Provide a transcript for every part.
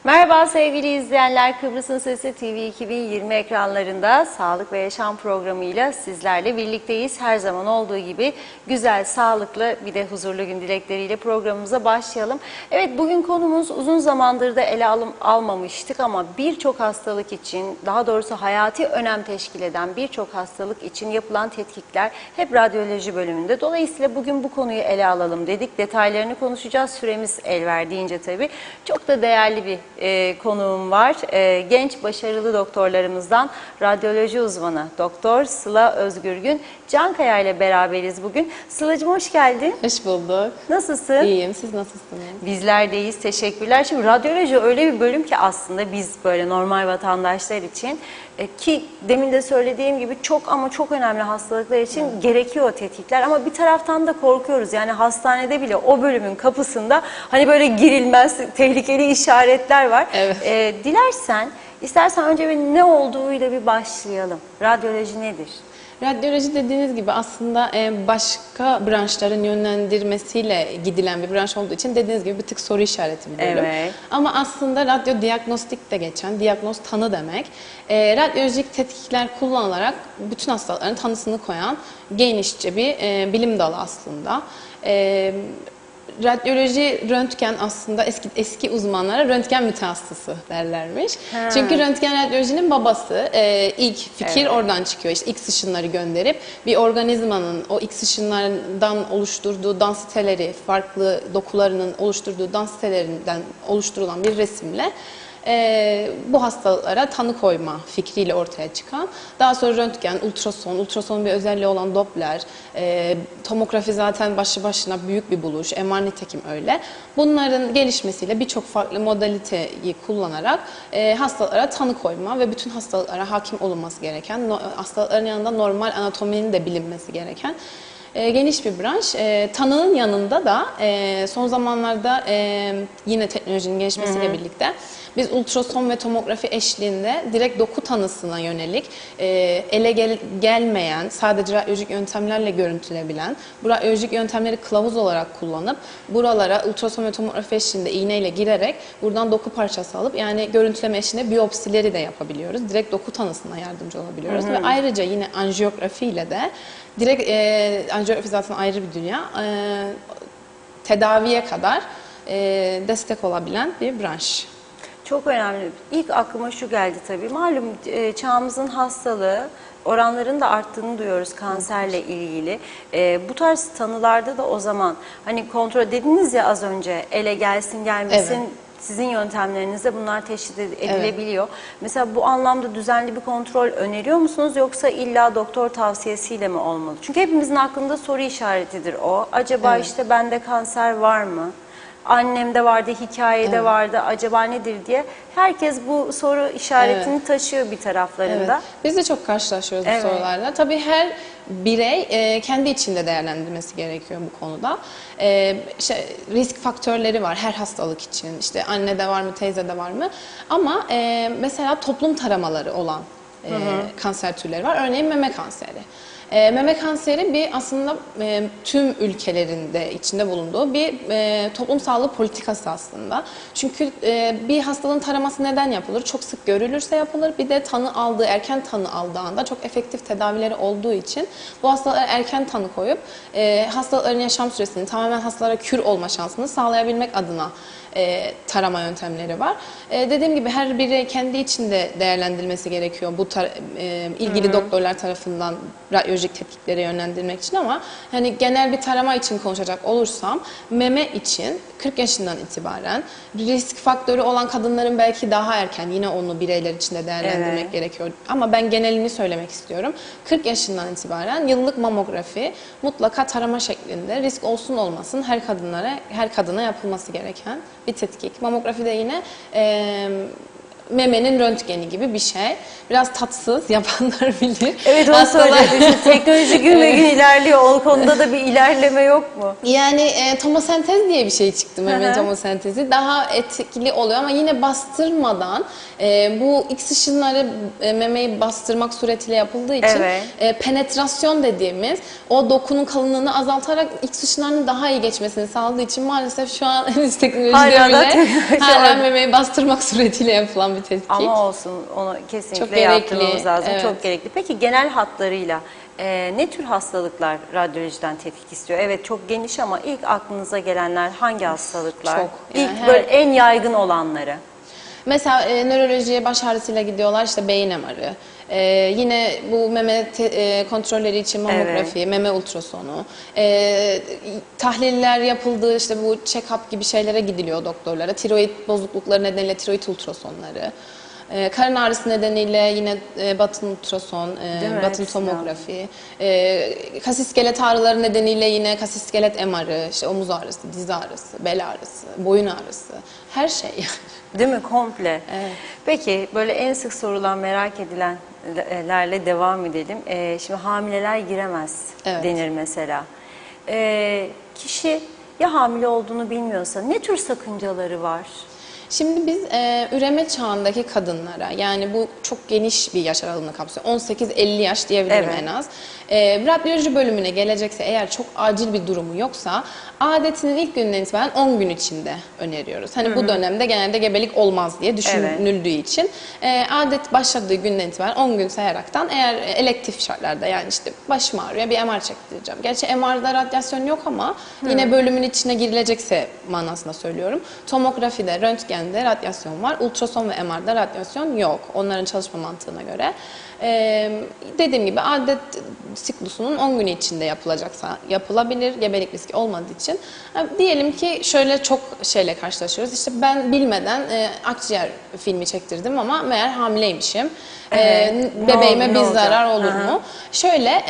Merhaba sevgili izleyenler, Kıbrıs'ın Sesi TV 2020 ekranlarında Sağlık ve Yaşam programıyla sizlerle birlikteyiz. Her zaman olduğu gibi güzel, sağlıklı bir de huzurlu gün dilekleriyle programımıza başlayalım. Evet, bugün konumuz uzun zamandır da ele almamıştık ama birçok hastalık için, daha doğrusu hayati önem teşkil eden birçok hastalık için yapılan tetkikler hep radyoloji bölümünde. Dolayısıyla bugün bu konuyu ele alalım dedik. Detaylarını konuşacağız. Süremiz el verdiğince tabii. Çok da değerli bir konuğum var. Genç başarılı doktorlarımızdan radyoloji uzmanı Doktor Sıla Özgürgün Cankaya ile beraberiz bugün. Sıla'cığım hoş geldin. Hoş bulduk. Nasılsın? İyiyim. Siz nasılsınız? Bizler de iyiyiz. Teşekkürler. Şimdi radyoloji öyle bir bölüm ki aslında biz böyle normal vatandaşlar için ki demin de söylediğim gibi çok ama çok önemli hastalıklar için gerekiyor o tetkikler ama bir taraftan da korkuyoruz. Yani hastanede bile o bölümün kapısında hani böyle girilmez tehlikeli işaretler var. Evet. Dilersen, istersen önce bir ne olduğuyla bir başlayalım. Radyoloji nedir? Radyoloji dediğiniz gibi aslında başka branşların yönlendirmesiyle gidilen bir branş olduğu için dediğiniz gibi bir tık soru işareti bir bölüm. Evet. Ama aslında radyo diagnostik de geçen, diagnoz tanı demek. Radyolojik tetkikler kullanılarak bütün hastalıkların tanısını koyan genişçe bir bilim dalı aslında. Radyoloji, röntgen aslında eski uzmanlara röntgen mütehassısı derlermiş. Ha. Çünkü röntgen radyolojinin babası. İlk fikir oradan çıkıyor. İşte X ışınları gönderip bir organizmanın o X ışınlardan oluşturduğu densiteleri, farklı dokularının oluşturduğu densitelerinden oluşturulan bir resimle bu hastalıklara tanı koyma fikriyle ortaya çıkan. Daha sonra röntgen, ultrasonun bir özelliği olan Doppler, tomografi zaten başlı başına büyük bir buluş, MR nitekim öyle. Bunların gelişmesiyle birçok farklı modaliteyi kullanarak hastalıklara tanı koyma ve bütün hastalıklara hakim olunması gereken, hastalıkların yanında normal anatominin de bilinmesi gereken geniş bir branş. Tanının yanında da son zamanlarda yine teknolojinin gelişmesiyle birlikte biz ultrason ve tomografi eşliğinde direkt doku tanısına yönelik ele gelmeyen, sadece radyolojik yöntemlerle görüntülebilen, bu radyolojik yöntemleri kılavuz olarak kullanıp buralara ultrason ve tomografi eşliğinde iğneyle girerek buradan doku parçası alıp yani görüntüleme eşliğinde biyopsileri de yapabiliyoruz. Direkt doku tanısına yardımcı olabiliyoruz. Ve ayrıca yine anjiyografi ile de direkt anjiyografi zaten ayrı bir dünya. Tedaviye kadar destek olabilen bir branş. Çok önemli. İlk aklıma şu geldi tabii. Malum çağımızın hastalığı, oranların da arttığını duyuyoruz kanserle ilgili. Bu tarz tanılarda da o zaman hani kontrol dediniz ya az önce ele gelsin gelmesin. Evet. Sizin yöntemlerinizde bunlar teşhis edilebiliyor. Evet. Mesela bu anlamda düzenli bir kontrol öneriyor musunuz yoksa illa doktor tavsiyesiyle mi olmalı? Çünkü hepimizin aklında soru işaretidir o. Acaba işte bende kanser var mı? Annemde vardı, hikayede vardı, acaba nedir diye. Herkes bu soru işaretini taşıyor bir taraflarında. Evet. Biz de çok karşılaşıyoruz bu sorularla. Tabii her birey kendi içinde değerlendirmesi gerekiyor bu konuda. İşte risk faktörleri var her hastalık için. İşte annede var mı, teyzede var mı? Ama mesela toplum taramaları olan kanser türleri var. Örneğin meme kanseri. Meme kanseri aslında tüm ülkelerinde içinde bulunduğu bir toplum sağlığı politikası aslında. Çünkü bir hastalığın taraması neden yapılır? Çok sık görülürse yapılır. Bir de erken tanı aldığı anda çok efektif tedavileri olduğu için bu hastalara erken tanı koyup hastaların yaşam süresini tamamen hastalara kür olma şansını sağlayabilmek adına tarama yöntemleri var. Dediğim gibi her biri kendi içinde değerlendirilmesi gerekiyor bu ilgili doktorlar tarafından radyolojik tetkiklere yönlendirmek için ama hani genel bir tarama için konuşacak olursam meme için 40 yaşından itibaren risk faktörü olan kadınların belki daha erken yine onu bireyler içinde değerlendirmek gerekiyor. Ama ben genelini söylemek istiyorum. 40 yaşından itibaren yıllık mamografi mutlaka tarama şeklinde risk olsun olmasın her kadına yapılması gereken bir tetkik. Mamografi de yine memenin röntgeni gibi bir şey. Biraz tatsız, yapanlar bilir. Evet, onu söyleyecektim. Teknoloji gün ve gün ilerliyor. O konuda da bir ilerleme yok mu? Yani tomosentez diye bir şey çıktı, meme tomosentezi. Daha etkili oluyor ama yine bastırmadan bu X ışınları memeyi bastırmak suretiyle yapıldığı için penetrasyon dediğimiz o dokunun kalınlığını azaltarak X ışınlarının daha iyi geçmesini sağladığı için maalesef şu an henüz teknolojide bile hala memeyi bastırmak suretiyle yapılan bir tetkik. Ama olsun, onu kesinlikle çok yaptırmamız lazım. Evet. Çok gerekli. Peki genel hatlarıyla ne tür hastalıklar radyolojiden tetkik istiyor? Evet, çok geniş ama ilk aklınıza gelenler hangi hastalıklar? Çok. İlk böyle en yaygın olanları. Mesela nörolojiye baş ağrısıyla gidiyorlar, işte beyin MR'ı. Yine bu meme kontrolleri için mamografi, meme ultrasonu, tahliller yapıldığı işte bu check-up gibi şeylere gidiliyor doktorlara. Tiroid bozuklukları nedeniyle tiroid ultrasonları. Karın ağrısı nedeniyle yine batın ultrason, batın tomografi, kas iskelet ağrıları nedeniyle yine kas iskelet MR'ı, işte omuz ağrısı, diz ağrısı, bel ağrısı, boyun ağrısı, her şey yani. Değil mi? Komple. Evet. Peki böyle en sık sorulan, merak edilenlerle devam edelim. Şimdi hamileler giremez denir mesela. Kişi ya hamile olduğunu bilmiyorsa ne tür sakıncaları var? Şimdi biz üreme çağındaki kadınlara, yani bu çok geniş bir yaş aralığını kapsıyor. 18-50 yaş diyebilirim en az. Radyoloji bölümüne gelecekse, eğer çok acil bir durumu yoksa adetinin ilk günden itibaren 10 gün içinde öneriyoruz. Hani bu dönemde genelde gebelik olmaz diye düşünüldüğü için adet başladığı günden itibaren 10 gün sayaraktan, eğer elektif şartlarda, yani işte başım ağrıyor bir MR çektireceğim. Gerçi MR'da radyasyon yok ama yine bölümün içine girilecekse manasında söylüyorum. Tomografide, röntgende radyasyon var. Ultrason ve MR'da radyasyon yok. Onların çalışma mantığına göre. Dediğim gibi adet siklusunun 10 günü içinde yapılacaksa yapılabilir. Gebelik riski olmadığı için. Diyelim ki şöyle çok şeyle karşılaşıyoruz. İşte ben bilmeden akciğer filmi çektirdim ama meğer hamileymişim. Bebeğime bir zarar olur mu? Şöyle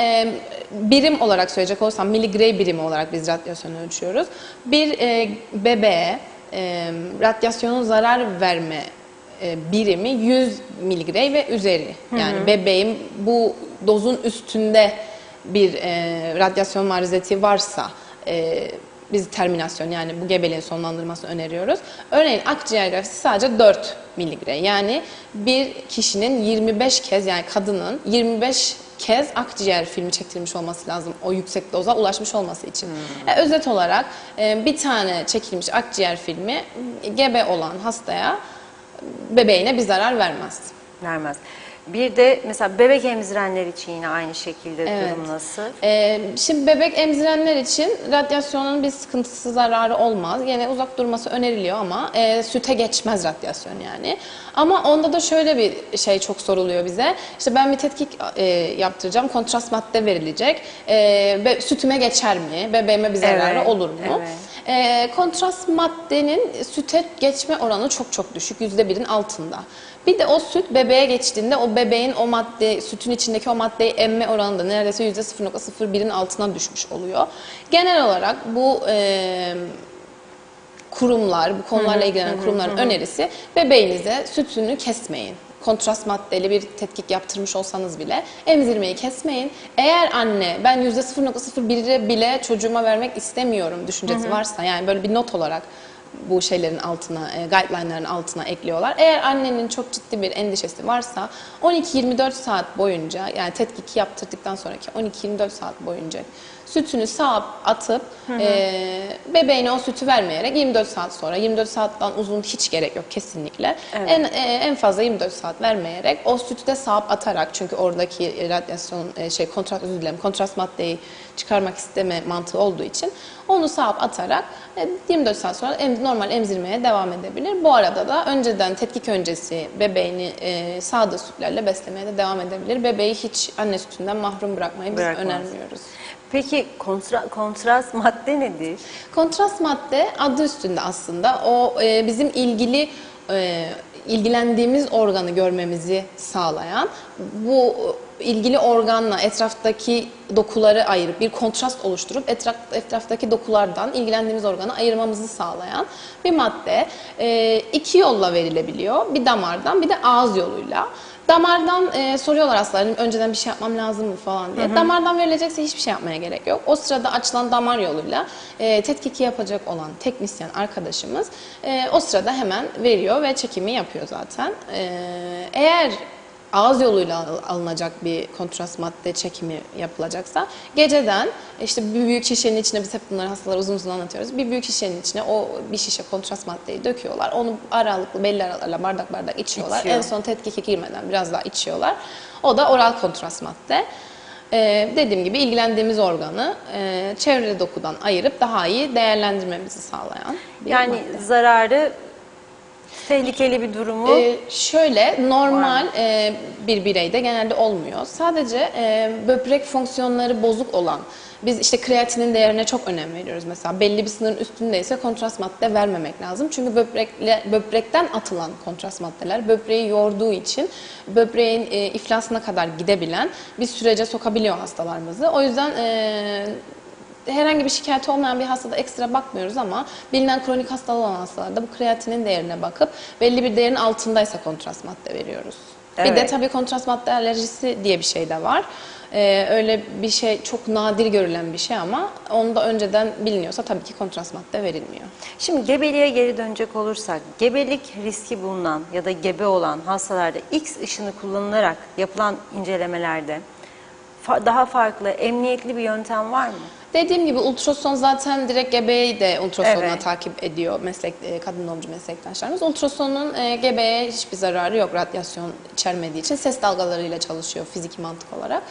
birim olarak söyleyecek olursam, miligrey birimi olarak biz radyasyonu ölçüyoruz. Bir bebeğe radyasyonun zarar verme birimi 100 miligrey ve üzeri. Yani bebeğin bu dozun üstünde bir radyasyon maruziyeti varsa biz terminasyon, yani bu gebeliğin sonlandırmasını öneriyoruz. Örneğin akciğer grafisi sadece 4 miligrey. Yani bir kişinin 25 kez, yani kadının 25 kez akciğer filmi çektirilmiş olması lazım o yüksek doza ulaşmış olması için. Özet olarak bir tane çekilmiş akciğer filmi gebe olan hastaya, bebeğine bir zarar vermez. Vermez. Bir de mesela bebek emzirenler için yine aynı şekilde durum nasıl? Şimdi bebek emzirenler için radyasyonun bir sıkıntısı, zararı olmaz. Yine uzak durması öneriliyor ama süte geçmez radyasyon yani. Ama onda da şöyle bir şey çok soruluyor bize. İşte ben bir tetkik yaptıracağım, kontrast madde verilecek. Sütüme geçer mi? Bebeğime bir zararı olur mu? Kontrast maddenin süte geçme oranı çok çok düşük, %1'in altında. Bir de o süt bebeğe geçtiğinde o bebeğin o madde, sütün içindeki o maddeyi emme oranı da neredeyse %0.01'in altına düşmüş oluyor. Genel olarak bu kurumlar, bu konularla ilgilenen kurumların önerisi, bebeğinize sütünü kesmeyin. Kontrast maddeli bir tetkik yaptırmış olsanız bile emzirmeyi kesmeyin. Eğer anne ben %0.01'i bile çocuğuma vermek istemiyorum düşüncesi varsa, yani böyle bir not olarak bu şeylerin altına, guideline'ların altına ekliyorlar. Eğer annenin çok ciddi bir endişesi varsa 12-24 saat boyunca, yani tetkiki yaptırdıktan sonraki 12-24 saat boyunca sütünü sağıp atıp bebeğine o sütü vermeyerek 24 saat sonra, 24 saatten uzun hiç gerek yok kesinlikle. En fazla 24 saat vermeyerek o sütü de sağıp atarak, çünkü oradaki radyasyon kontrast maddeyi çıkarmak isteme mantığı olduğu için onu sağıp atarak 24 saat sonra normal emzirmeye devam edebilir. Bu arada da önceden, tetkik öncesi bebeğini sağdığı sütlerle beslemeye de devam edebilir. Bebeği hiç anne sütünden mahrum bırakmayı biz önermiyoruz. Peki kontrast madde nedir? Kontrast madde adı üstünde aslında. O bizim ilgilendiğimiz organı görmemizi sağlayan, bu ilgili organla etraftaki dokuları ayırıp bir kontrast oluşturup etraftaki dokulardan ilgilendiğimiz organı ayırmamızı sağlayan bir madde. 2 yolla verilebiliyor. Bir damardan, bir de ağız yoluyla. Damardan soruyorlar hastalar, önceden bir şey yapmam lazım mı falan diye. Damardan verilecekse hiçbir şey yapmaya gerek yok. O sırada açılan damar yoluyla tetkiki yapacak olan teknisyen arkadaşımız o sırada hemen veriyor ve çekimi yapıyor zaten. Eğer ağız yoluyla alınacak bir kontrast madde çekimi yapılacaksa geceden işte bir büyük şişenin içine, biz hep bunları hastalara uzun uzun anlatıyoruz. Bir büyük şişenin içine o bir şişe kontrast maddeyi döküyorlar. Onu aralıklı belli aralarla bardak bardak içiyorlar. En son tetkike girmeden biraz daha içiyorlar. O da oral kontrast madde. Dediğim gibi ilgilendiğimiz organı çevre dokudan ayırıp daha iyi değerlendirmemizi sağlayan bir madde. Zararı, tehlikeli bir durumu Şöyle normal bir bireyde genelde olmuyor. Sadece böbrek fonksiyonları bozuk olan, biz işte kreatinin değerine çok önem veriyoruz mesela. Belli bir sınırın üstündeyse kontrast madde vermemek lazım. Çünkü böbrekten atılan kontrast maddeler böbreği yorduğu için böbreğin iflasına kadar gidebilen bir sürece sokabiliyor hastalarımızı. O yüzden herhangi bir şikayeti olmayan bir hastada ekstra bakmıyoruz ama bilinen kronik hastalığı olan hastalarda bu kreatinin değerine bakıp belli bir değerin altındaysa kontrast madde veriyoruz. Evet. Bir de tabii kontrast madde alerjisi diye bir şey de var. Öyle bir şey çok nadir görülen bir şey ama onu da önceden biliniyorsa tabii ki kontrast madde verilmiyor. Şimdi gebeliğe geri dönecek olursak, gebelik riski bulunan ya da gebe olan hastalarda X ışını kullanılarak yapılan incelemelerde daha farklı, emniyetli bir yöntem var mı? Dediğim gibi ultrason zaten direkt gebeyi de ultrasonla Evet. takip ediyor kadın doğumcu meslektaşlarımız. Ultrasonun gebeye hiçbir zararı yok radyasyon içermediği için. Ses dalgalarıyla çalışıyor fiziki mantık olarak.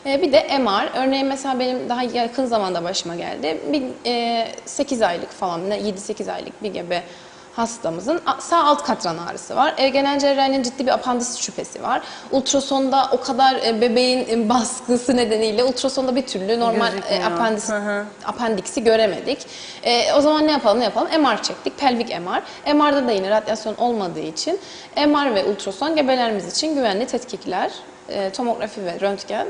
Bir de MR. Örneğin mesela benim daha yakın zamanda başıma geldi. 8 aylık falan, 7-8 aylık bir gebe hastamızın sağ alt katran ağrısı var. Genel cerrahinin ciddi bir apandisit şüphesi var. Ultrasonda o kadar bebeğin baskısı nedeniyle ultrasonda bir türlü normal apandiksi göremedik. O zaman ne yapalım? MR çektik. Pelvik MR. MR'da da yine radyasyon olmadığı için MR ve ultrason gebelerimiz için güvenli tetkikler. Tomografi ve röntgen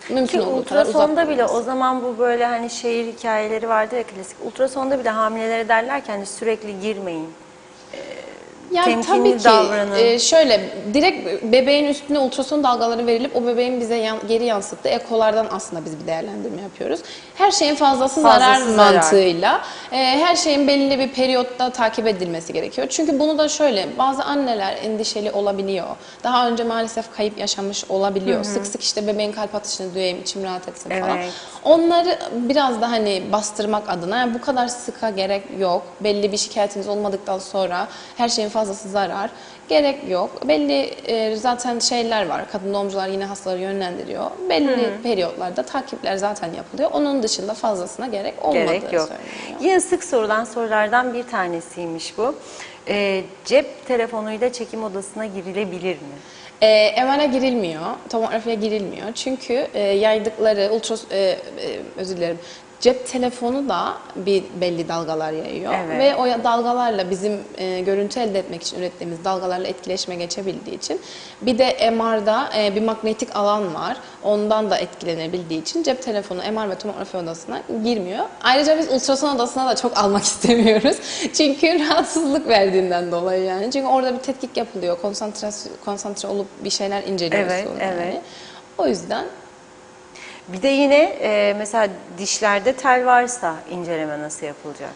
mümkün Ki olduğu kadar uzak ultrasonda bile durmamız. o zaman bu böyle hani şehir hikayeleri vardı ya klasik. Ultrasonda bile hamilelere derler ki hani sürekli girmeyin. Yani Temkinli tabii ki davranın. şöyle direkt bebeğin üstüne ultrason dalgaları verilip o bebeğin bize geri yansıttığı ekolardan aslında biz bir değerlendirme yapıyoruz. Her şeyin fazlası zarar mantığıyla her şeyin belli bir periyotta takip edilmesi gerekiyor. Çünkü bunu da şöyle bazı anneler endişeli olabiliyor. Daha önce maalesef kayıp yaşamış olabiliyor. Sık sık işte bebeğin kalp atışını duyayım, içim rahat etsin falan. Evet. Onları biraz da hani bastırmak adına yani bu kadar sıka gerek yok. Belli bir şikayetiniz olmadıktan sonra her şeyin fazlası zarar. Gerek yok. Belli zaten şeyler var. Kadın doğumcular yine hastaları yönlendiriyor. Belli periyotlarda takipler zaten yapılıyor. Onun dışında fazlasına gerek olmadığı söyleniyor. Yine sık sorulan sorulardan bir tanesiymiş bu. Cep telefonuyla çekim odasına girilebilir mi? MR'a girilmiyor, tomografiye girilmiyor. Çünkü yaydıkları özür dilerim. Cep telefonu da bir belli dalgalar yayıyor ve o dalgalarla bizim görüntü elde etmek için ürettiğimiz dalgalarla etkileşime geçebildiği için bir de MR'da bir manyetik alan var. Ondan da etkilenebildiği için cep telefonu MR ve tomografi odasına girmiyor. Ayrıca biz ultrason odasına da çok almak istemiyoruz. Çünkü rahatsızlık verdiğinden dolayı yani. Çünkü orada bir tetkik yapılıyor. Konsantre olup bir şeyler inceliyorsun. Yani. O yüzden bir de yine mesela dişlerde tel varsa inceleme nasıl yapılacak?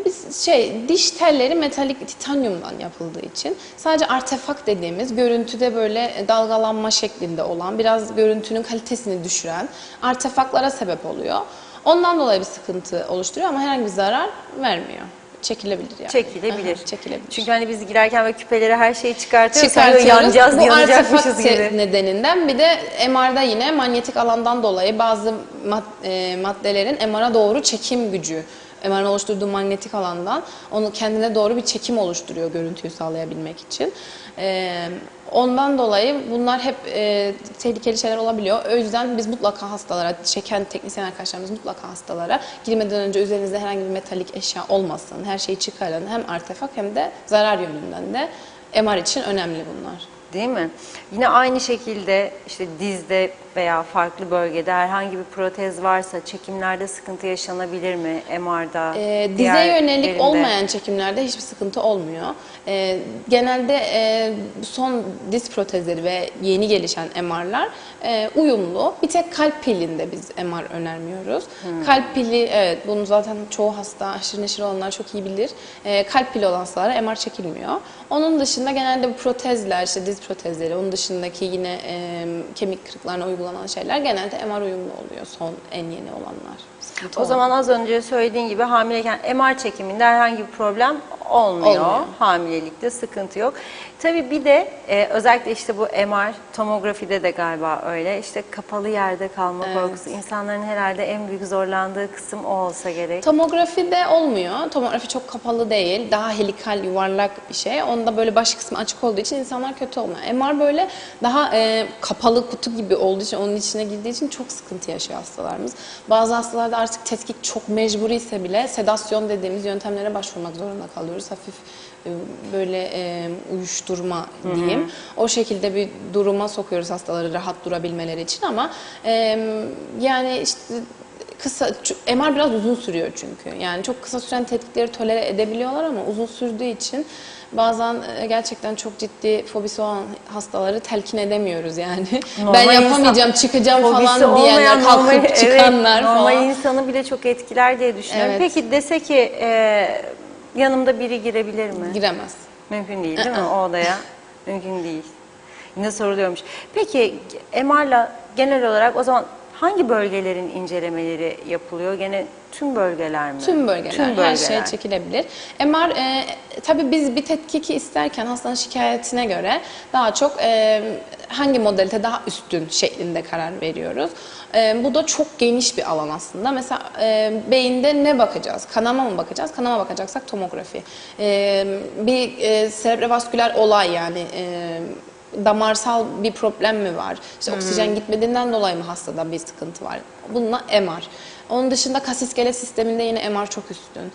Biz diş telleri metalik titanyumdan yapıldığı için sadece artefakt dediğimiz görüntüde böyle dalgalanma şeklinde olan biraz görüntünün kalitesini düşüren artefaklara sebep oluyor. Ondan dolayı bir sıkıntı oluşturuyor ama herhangi bir zarar vermiyor. Çekilebilir yani. Çekilebilir. Çekilebilir. Çünkü hani biz girerken ve küpeleri her şeyi çıkartıyoruz. Yanacağız, Bu yanacakmışız artefakt gibi. nedeninden bir de MR'da yine manyetik alandan dolayı bazı maddelerin MR'a doğru çekim gücü, MR'ın oluşturduğu manyetik alandan onu kendine doğru bir çekim oluşturuyor görüntüyü sağlayabilmek için. Ondan dolayı bunlar hep tehlikeli şeyler olabiliyor. O yüzden biz mutlaka hastalara, çeken teknisyen arkadaşlarımız mutlaka hastalara girmeden önce üzerinizde herhangi bir metalik eşya olmasın, her şeyi çıkarın. Hem artefak hem de zarar yönünden de MR için önemli bunlar. Değil mi? Yine aynı şekilde işte dizde veya farklı bölgede herhangi bir protez varsa çekimlerde sıkıntı yaşanabilir mi? MR'da, Dize diğer yönelik yerinde? olmayan çekimlerde hiçbir sıkıntı olmuyor. Genelde son diz protezleri ve yeni gelişen MR'lar uyumlu. Bir tek kalp pilinde biz MR önermiyoruz. Kalp pili, evet, bunu zaten çoğu hasta, aşırı neşir olanlar çok iyi bilir. Kalp pili olan hastalara MR çekilmiyor. Onun dışında genelde bu protezler, işte diz protezleri, onun dışındaki yine kemik kırıklarına uygulanan şeyler genelde MR uyumlu oluyor, son en yeni olanlar. O zaman az önce söylediğin gibi hamileyken MR çekiminde herhangi bir problem olmuyor. Hamilelikte sıkıntı yok. Tabii bir de özellikle işte bu MR tomografide de galiba öyle. İşte kapalı yerde kalma korkusu. İnsanların herhalde en büyük zorlandığı kısım o olsa gerek. Tomografide olmuyor. Tomografi çok kapalı değil. Daha helikal, yuvarlak bir şey. Onda böyle baş kısmı açık olduğu için insanlar kötü olmuyor. MR böyle daha kapalı kutu gibi olduğu için, onun içine girdiği için çok sıkıntı yaşıyor hastalarımız. Bazı hastalarda artık tetkik çok mecburi ise bile sedasyon dediğimiz yöntemlere başvurmak zorunda kalıyoruz. Hafif böyle uyuşturma diyeyim. O şekilde bir duruma sokuyoruz hastaları rahat durabilmeleri için ama yani işte MR biraz uzun sürüyor çünkü. Yani çok kısa süren tetkikleri tolere edebiliyorlar ama uzun sürdüğü için bazen gerçekten çok ciddi fobisi olan hastaları telkin edemiyoruz yani. Ben yapamayacağım, çıkacağım falan diyenler, kalkıp çıkanlar falan. Normal insanı bile çok etkiler diye düşünüyorum. Evet. Peki dese ki yanımda biri girebilir mi? Giremez. Mümkün değil mi o odaya? Mümkün değil. Yine soruluyormuş. Peki MR'la genel olarak o zaman hangi bölgelerin incelemeleri yapılıyor? Gene tüm bölgeler mi? Tüm bölgeler, Tüm her bölgeler. şey çekilebilir. MR, tabii biz bir tetkiki isterken hastanın şikayetine göre daha çok hangi modalite daha üstün şeklinde karar veriyoruz. Bu da çok geniş bir alan aslında. Mesela beyinde ne bakacağız? Kanama mı bakacağız? Kanama bakacaksak tomografi. Bir serebrovasküler olay yani damarsal bir problem mi var? İşte oksijen gitmediğinden dolayı mı hastada bir sıkıntı var? Bununla MR. Onun dışında kas iskelet sisteminde yine MR çok üstün.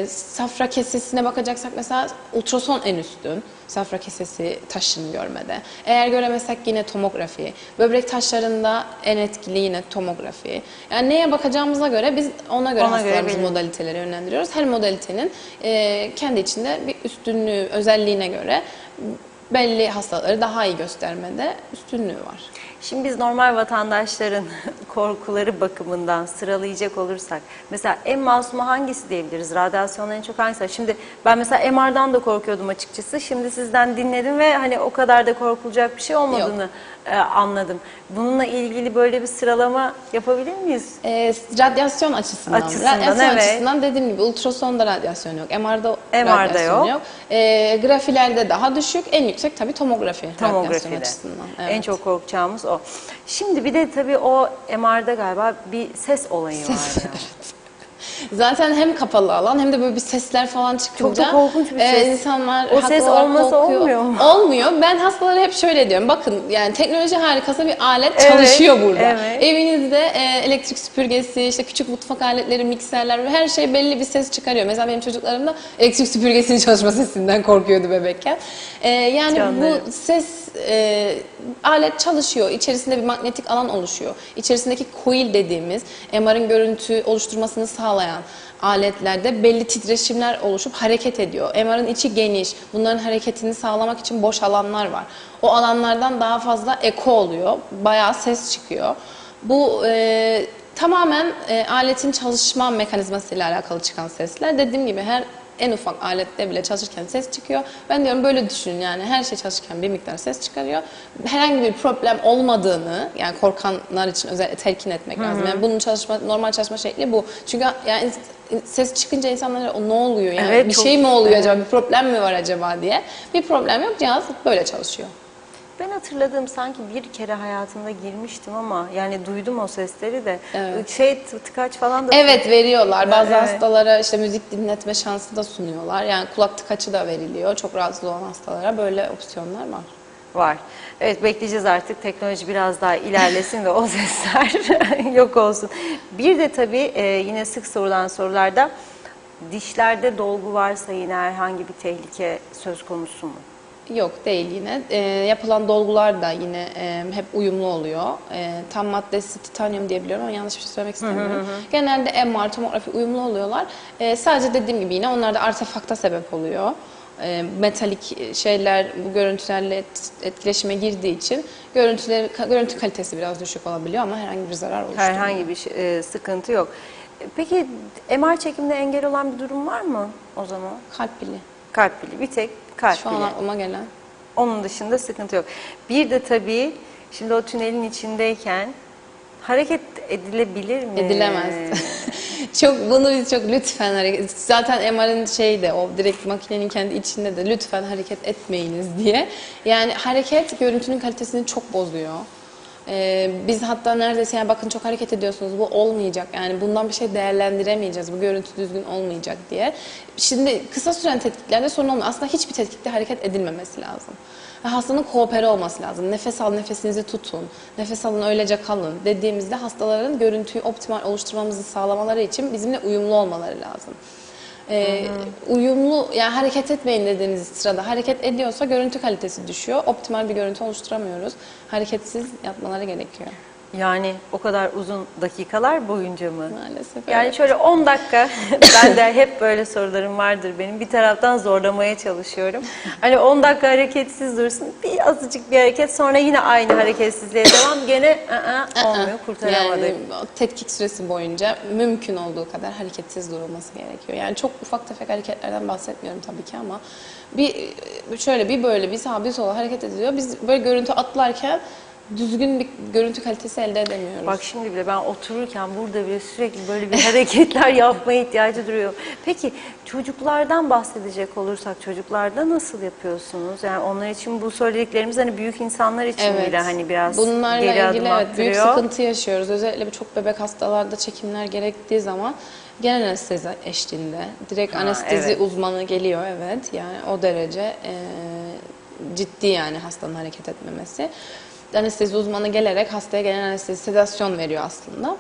Safra kesesine bakacaksak mesela ultrason en üstün. Safra kesesi taşını görmede. Eğer göremezsek yine tomografi. Böbrek taşlarında en etkili yine tomografi. Yani neye bakacağımıza göre biz ona göre hastalarımızın modaliteleri yönlendiriyoruz. Her modalitenin kendi içinde bir üstünlüğü, özelliğine göre belli hastaları daha iyi göstermede üstünlüğü var. Şimdi biz normal vatandaşların korkuları bakımından sıralayacak olursak mesela en masumu hangisi diyebiliriz? Radyasyondan en çok hangisi? Şimdi ben mesela MR'dan da korkuyordum açıkçası. Şimdi sizden dinledim ve hani o kadar da korkulacak bir şey olmadığını anladım. Bununla ilgili böyle bir sıralama yapabilir miyiz? Radyasyon açısından. Radyasyon açısından dediğim gibi ultrasonda radyasyon yok. MR'da radyasyon yok. Grafilerde daha düşük. En yüksek tabii tomografi. Radyasyon açısından. Evet. En çok korkacağımız o. Şimdi bir de tabii o MR'da galiba bir ses olayı var. Yani. Zaten hem kapalı alan hem de böyle bir sesler falan çıkınca çok da korkunç bir ses. İnsanlar o ses olmasa olmuyor mu? Olmuyor. Ben hastalara hep şöyle diyorum. Bakın yani teknoloji harikası bir alet çalışıyor burada. Evet. Evinizde elektrik süpürgesi, işte küçük mutfak aletleri, mikserler her şey belli bir ses çıkarıyor. Mesela benim çocuklarım da elektrik süpürgesinin çalışma sesinden korkuyordu bebekken. Yani Canlarım. bu ses alet çalışıyor. İçerisinde bir manyetik alan oluşuyor. İçerisindeki coil dediğimiz MR'ın görüntü oluşturmasını sağlayan aletlerde belli titreşimler oluşup hareket ediyor. MR'ın içi geniş. Bunların hareketini sağlamak için boş alanlar var. O alanlardan daha fazla eko oluyor. Bayağı ses çıkıyor. Bu tamamen aletin çalışma mekanizmasıyla alakalı çıkan sesler. Dediğim gibi en ufak alette bile çalışırken ses çıkıyor. Ben diyorum böyle düşünün yani her şey çalışırken bir miktar ses çıkarıyor. Herhangi bir problem olmadığını yani korkanlar için özellikle telkin etmek lazım. Yani bunun normal çalışma şekli bu. Çünkü yani ses çıkınca insanlar ne oluyor yani bir şey mi oluyor acaba bir problem mi var acaba diye. Bir problem yok, cihaz böyle çalışıyor. Ben hatırladığım sanki bir kere hayatımda girmiştim ama yani duydum o sesleri de. Evet. Tıkaç falan da... Evet veriyorlar. Bazı hastalara işte müzik dinletme şansı da sunuyorlar. Yani kulak tıkaçı da veriliyor. Çok rahatsız olan hastalara böyle opsiyonlar var. Var. Evet bekleyeceğiz artık teknoloji biraz daha ilerlesin ve o sesler yok olsun. Bir de tabii yine sık sorulan sorularda dişlerde dolgu varsa yine herhangi bir tehlike söz konusu mu? Yok değil yine. Yapılan dolgular da yine hep uyumlu oluyor. Tam maddesi titanyum diye biliyorum ama yanlış bir şey söylemek istemiyorum. Genelde MR, tomografi uyumlu oluyorlar. Sadece dediğim gibi yine onlar da artefakta sebep oluyor. Metalik şeyler bu görüntülerle etkileşime girdiği için görüntü kalitesi biraz düşük olabiliyor ama herhangi bir zarar oluşturmuyor. Herhangi bir sıkıntı yok. Peki MR çekimine engel olan bir durum var mı o zaman? Kalp pili. Kalp pili, bir tek kalp Şu an pili. aklıma gelen. Onun dışında sıkıntı yok. Bir de tabii şimdi o tünelin içindeyken hareket edilebilir mi? Edilemez. Bunu biz çok lütfen hareket. Zaten MR'ın şeyde o direkt makinenin kendi içinde de lütfen hareket etmeyiniz diye. Yani hareket görüntünün kalitesini çok bozuyor. Biz hatta neredeyse yani bakın çok hareket ediyorsunuz bu olmayacak yani bundan bir şey değerlendiremeyeceğiz bu görüntü düzgün olmayacak diye. Şimdi kısa süren tetkiklerde sorun olmuyor. Aslında hiçbir tetkikte hareket edilmemesi lazım. Ve hastanın koopere olması lazım. Nefes al, nefesinizi tutun, nefes alın öylece kalın dediğimizde hastaların görüntüyü optimal oluşturmamızı sağlamaları için bizimle uyumlu olmaları lazım. Uyumlu yani hareket etmeyin dediğimiz sırada hareket ediyorsa görüntü kalitesi düşüyor. Optimal bir görüntü oluşturamıyoruz. Hareketsiz yapmaları gerekiyor. Yani o kadar uzun dakikalar boyunca mı? Maalesef. Yani evet. şöyle 10 dakika, ben de hep böyle sorularım vardır benim. Bir taraftan zorlamaya çalışıyorum. Hani 10 dakika hareketsiz dursun, bir azıcık bir hareket sonra yine aynı hareketsizliğe devam. Gene olmuyor, kurtaramadık. Yani o tetkik süresi boyunca mümkün olduğu kadar hareketsiz durulması gerekiyor. Yani çok ufak tefek hareketlerden bahsetmiyorum tabii ki ama bir böyle bir sağa bir sola hareket ediliyor. Biz böyle görüntü atlarken düzgün bir görüntü kalitesi elde edemiyoruz. Bak şimdi bile ben otururken burada bile sürekli böyle bir hareketler yapmaya ihtiyacı duruyor. Peki çocuklardan bahsedecek olursak çocuklarda nasıl yapıyorsunuz? Yani onlar için bu söylediklerimiz hani büyük insanlar için bile hani biraz bunlarla geri adım ilgili evet, büyük attırıyor. sıkıntı yaşıyoruz. Özellikle bu çok bebek hastalarda çekimler gerektiği zaman genel anestezi eşliğinde direkt anestezi evet. uzmanı geliyor evet. Yani o derece ciddi yani hastanın hareket etmemesi. Anestezi uzmanı gelerek hastaya genel anestezi sedasyon veriyor aslında.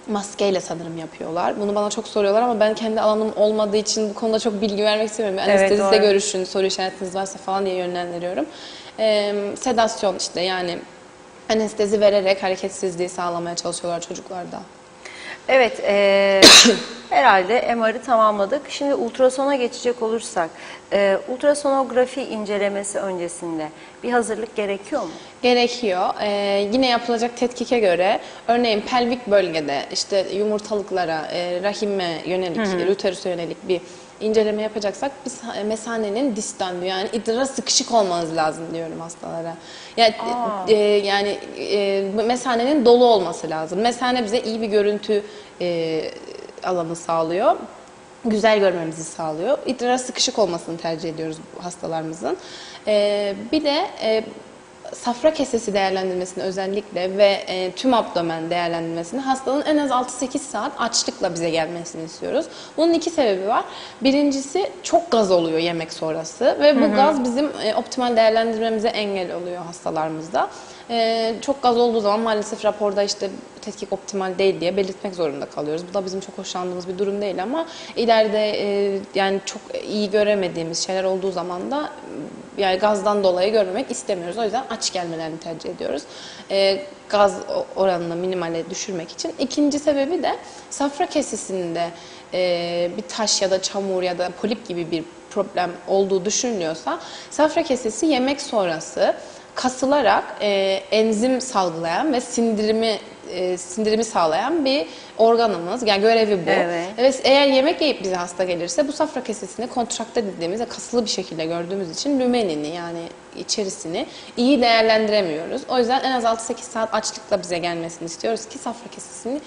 Maskeyle sanırım yapıyorlar. Bunu bana çok soruyorlar ama ben kendi alanım olmadığı için bu konuda çok bilgi vermek istemiyorum. Anesteziste görüşün, soru işaretiniz varsa falan diye yönlendiriyorum. Sedasyon işte yani anestezi vererek hareketsizliği sağlamaya çalışıyorlar çocuklarda. Evet, herhalde MR'ı tamamladık. Şimdi ultrasona geçecek olursak, ultrasonografi incelemesi öncesinde bir hazırlık gerekiyor mu? Gerekiyor. Yine yapılacak tetkike göre örneğin pelvik bölgede işte yumurtalıklara, rahime yönelik, uterus'a yönelik bir inceleme yapacaksak biz mesanenin distandü yani idrara sıkışık olmanız lazım diyorum hastalara. Yani mesanenin dolu olması lazım. Mesane bize iyi bir görüntü alanı sağlıyor. Güzel görmemizi sağlıyor. İdrara sıkışık olmasını tercih ediyoruz hastalarımızın. Bir de safra kesesi değerlendirmesini özellikle ve tüm abdomen değerlendirmesini hastanın en az 6-8 saat açlıkla bize gelmesini istiyoruz. Bunun iki sebebi var. Birincisi çok gaz oluyor yemek sonrası ve bu gaz bizim optimal değerlendirmemize engel oluyor hastalarımızda. Çok gaz olduğu zaman maalesef raporda işte tetkik optimal değil diye belirtmek zorunda kalıyoruz. Bu da bizim çok hoşlandığımız bir durum değil ama ileride yani çok iyi göremediğimiz şeyler olduğu zaman da yani gazdan dolayı görmemek istemiyoruz. O yüzden aç gelmelerini tercih ediyoruz. Gaz oranını minimale düşürmek için. İkinci sebebi de safra kesesinde bir taş ya da çamur ya da polip gibi bir problem olduğu düşünülüyorsa safra kesesi yemek sonrası kasılarak enzim salgılayan ve sindirimi sağlayan bir organımız. Yani görevi bu. Evet. Ve eğer yemek yiyip bize hasta gelirse bu safra kesesini kontrakte dediğimiz kasılı bir şekilde gördüğümüz için lümenini yani içerisini iyi değerlendiremiyoruz. O yüzden en az 6-8 saat açlıkla bize gelmesini istiyoruz ki safra kesesini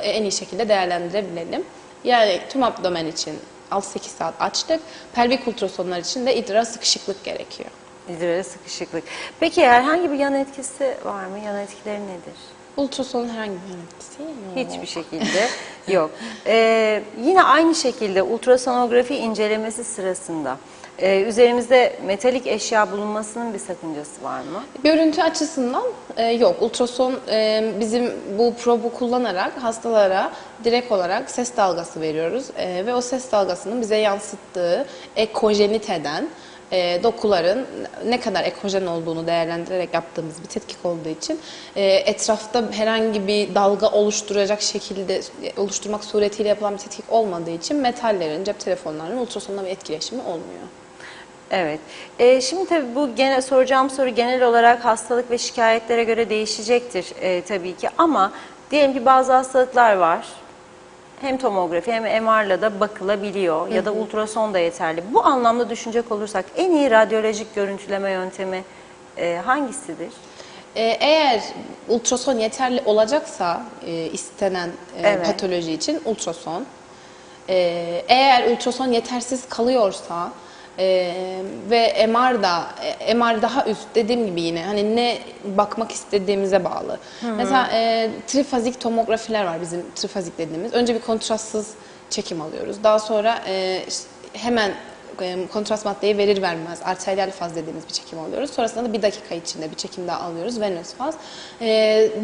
en iyi şekilde değerlendirebilelim. Yani tüm abdomen için 6-8 saat açlık, pelvik ultrasonlar için de idrar sıkışıklık gerekiyor. İdrara sıkışıklık. Peki herhangi bir yan etkisi var mı? Yan etkileri nedir? Ultrasonun herhangi bir yan etkisi yok. Hiçbir şekilde yok. Yine aynı şekilde ultrasonografi incelemesi sırasında üzerimizde metalik eşya bulunmasının bir sakıncası var mı? Görüntü açısından yok. Ultrason bizim bu probu kullanarak hastalara direkt olarak ses dalgası veriyoruz. Ve o ses dalgasının bize yansıttığı ekojeniteden dokuların ne kadar ekojen olduğunu değerlendirerek yaptığımız bir tetkik olduğu için etrafta herhangi bir dalga oluşturacak şekilde oluşturmak suretiyle yapılan bir tetkik olmadığı için metallerin, cep telefonlarının ultrasonla bir etkileşimi olmuyor. Evet. Şimdi tabii bu soracağım soru genel olarak hastalık ve şikayetlere göre değişecektir tabii ki, ama diyelim ki bazı hastalıklar var. Hem tomografi hem MR'la da bakılabiliyor ya da ultrason da yeterli. Bu anlamda düşünecek olursak en iyi radyolojik görüntüleme yöntemi hangisidir? Eğer ultrason yeterli olacaksa istenen Evet. patoloji için ultrason. Eğer ultrason yetersiz kalıyorsa ve MR daha üst, dediğim gibi yine hani ne bakmak istediğimize bağlı. Mesela trifazik tomografiler var, bizim trifazik dediğimiz. Önce bir kontrastsız çekim alıyoruz. Daha sonra hemen kontrast maddeyi verir vermez arteriyel faz dediğimiz bir çekim alıyoruz. Sonrasında da bir dakika içinde bir çekim daha alıyoruz, venöz faz.